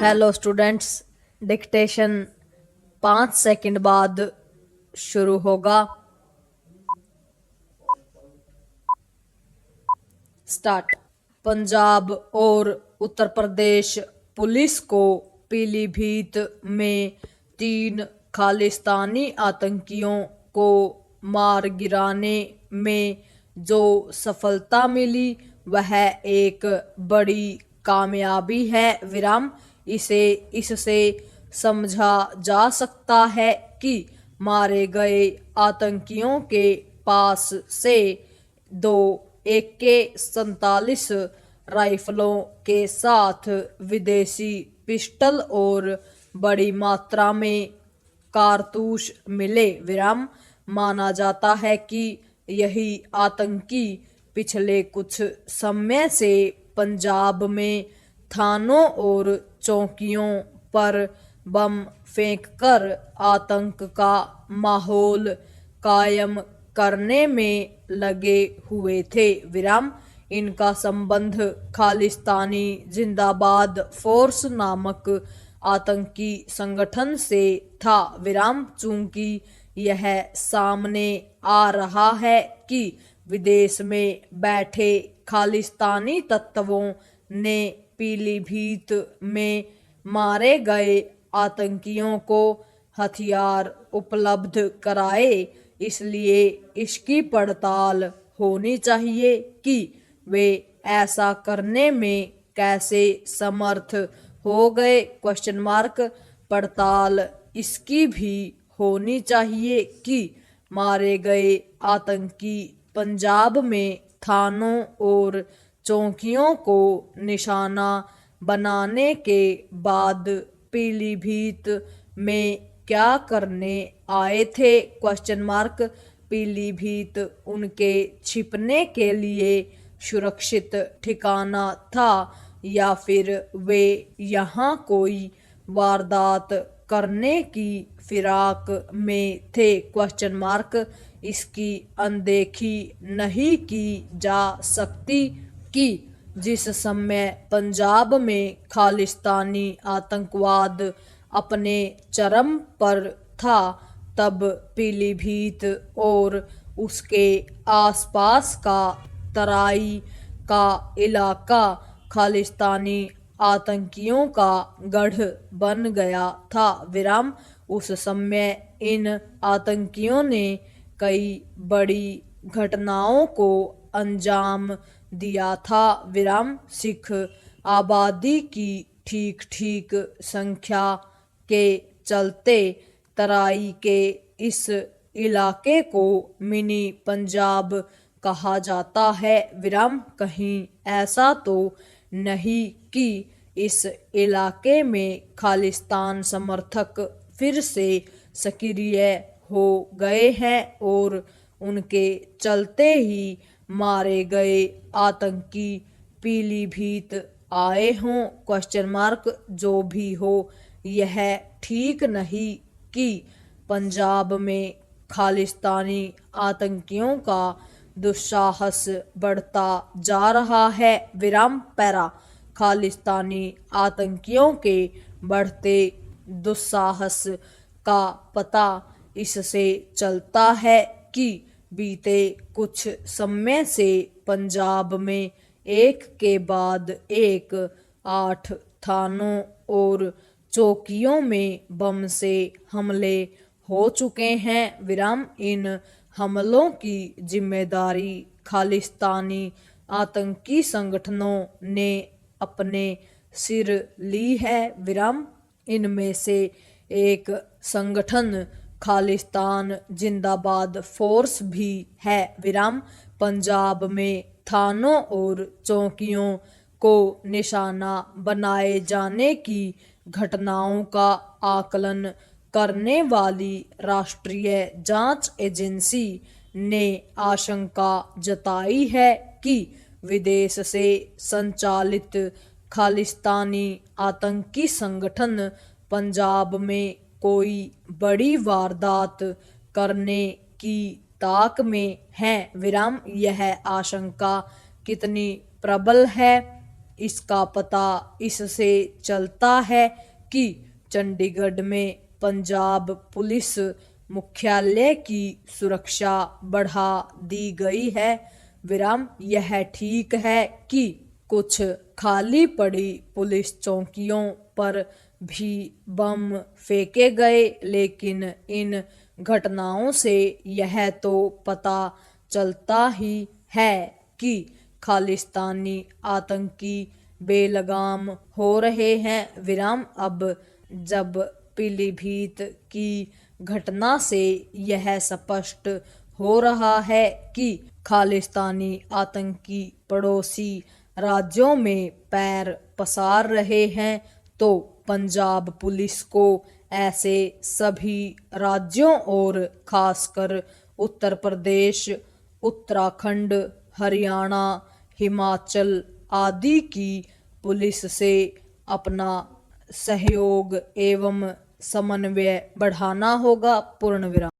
Hello students, dictation 5 second बाद शुरू होगा। स्टार्ट। पंजाब और उत्तर प्रदेश पुलिस को पीलीभीत में 3 खालिस्तानी आतंकियों को मार गिराने में जो सफलता मिली वह एक बड़ी कामयाबी है। विराम। इससे समझा जा सकता है कि मारे गए आतंकियों के पास से 2 AK-47 राइफलों के साथ विदेशी पिस्टल और बड़ी मात्रा में कारतूस मिले। विराम। माना जाता है कि यही आतंकी पिछले कुछ समय से पंजाब में थानों और चौकियों पर बम फेंककर आतंक का माहौल कायम करने में लगे हुए थे। विराम। इनका संबंध खालिस्तानी जिंदाबाद फोर्स नामक आतंकी संगठन से था। विराम। चूंकि यह सामने आ रहा है कि विदेश में बैठे खालिस्तानी तत्वों ने पीलीभीत में मारे गए आतंकियों को हथियार उपलब्ध कराए, इसलिए इसकी पड़ताल होनी चाहिए कि वे ऐसा करने में कैसे समर्थ हो गए। पड़ताल इसकी भी होनी चाहिए कि मारे गए आतंकी पंजाब में थानों और चौकियों को निशाना बनाने के बाद पीलीभीत में क्या करने आए थे। पीलीभीत उनके छिपने के लिए सुरक्षित ठिकाना था या फिर वे यहाँ कोई वारदात करने की फिराक में थे। इसकी अनदेखी नहीं की जा सकती कि जिस समय पंजाब में खालिस्तानी आतंकवाद अपने चरम पर था, तब पीलीभीत और उसके आसपास का तराई का इलाका खालिस्तानी आतंकियों का गढ़ बन गया था। विराम। उस समय इन आतंकियों ने कई बड़ी घटनाओं को अंजाम दिया था। विराम। सिख आबादी की ठीक ठीक संख्या के चलते तराई के इस इलाके को मिनी पंजाब कहा जाता है। विराम। कहीं ऐसा तो नहीं कि इस इलाके में खालिस्तान समर्थक फिर से सक्रिय हो गए हैं और उनके चलते ही मारे गए आतंकी पीलीभीत आए हों। जो भी हो, यह ठीक नहीं कि पंजाब में खालिस्तानी आतंकियों का दुस्साहस बढ़ता जा रहा है। विराम। पैरा। खालिस्तानी आतंकियों के बढ़ते दुस्साहस का पता इससे चलता है कि बीते कुछ समय से पंजाब में एक के बाद एक 8 थानों और चौकियों में बम से हमले हो चुके हैं। विराम। इन हमलों की जिम्मेदारी खालिस्तानी आतंकी संगठनों ने अपने सिर ली है। विराम। इनमें से एक संगठन खालिस्तान जिंदाबाद फोर्स भी है। विराम। पंजाब में थानों और चौकियों को निशाना बनाए जाने की घटनाओं का आकलन करने वाली राष्ट्रीय जांच एजेंसी ने आशंका जताई है कि विदेश से संचालित खालिस्तानी आतंकी संगठन पंजाब में कोई बड़ी वारदात करने की ताक में है। विराम। यह आशंका कितनी प्रबल है, इसका पता इससे चलता है कि चंडीगढ़ में पंजाब पुलिस मुख्यालय की सुरक्षा बढ़ा दी गई है। विराम, यह ठीक है कि कुछ खाली पड़ी पुलिस चौकियों पर भी बम फेंके गए, लेकिन इन घटनाओं से यह तो पता चलता ही है कि खालिस्तानी आतंकी बेलगाम हो रहे हैं। विराम, अब जब पीलीभीत की घटना से यह स्पष्ट हो रहा है कि खालिस्तानी आतंकी पड़ोसी राज्यों में पैर पसार रहे हैं, तो पंजाब पुलिस को ऐसे सभी राज्यों और खासकर उत्तर प्रदेश, उत्तराखंड, हरियाणा, हिमाचल आदि की पुलिस से अपना सहयोग एवं समन्वय बढ़ाना होगा। पूर्ण विराम।